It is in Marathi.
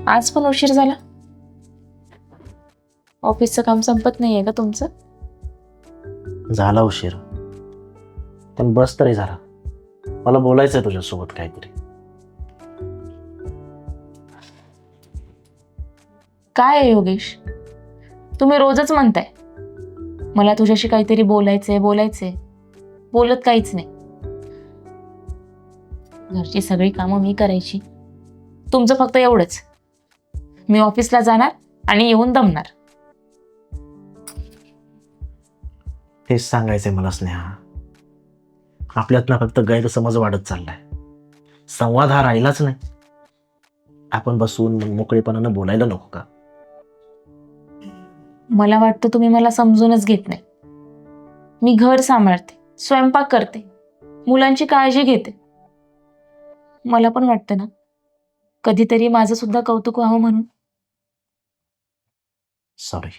आज पण उशीर झाला. ऑफिसचं काम संपत नाहीये का तुमचं? झाला उशीर, पण बस तरी झाला. मला बोलायचंय तुझ्यासोबत काहीतरी. काय आहे योगेश, तुम्ही रोजच म्हणताय मला तुझ्याशी काहीतरी बोलायचंय बोलायचंय, बोलत काहीच नाही. घरची सगळी कामं मी करायची, तुमचं फक्त एवढंच, मी ऑफिसला जाणार आणि येऊन दमणार. तेच सांगायचंय मला स्नेहा. आपल्यातला फक्त गैरसमज वाढत चाललाय. संवाद हा राहिलाच नाही. आपण बसून मोकळेपणानं बोलायला नको का? मला वाटतं तुम्ही मला समजूनच घेत नाही. मी घर सांभाळते, स्वयंपाक करते, मुलांची काळजी घेते. मला पण वाटतं ना कधीतरी माझं सुद्धा कौतुक व्हावं म्हणून. सॉरी.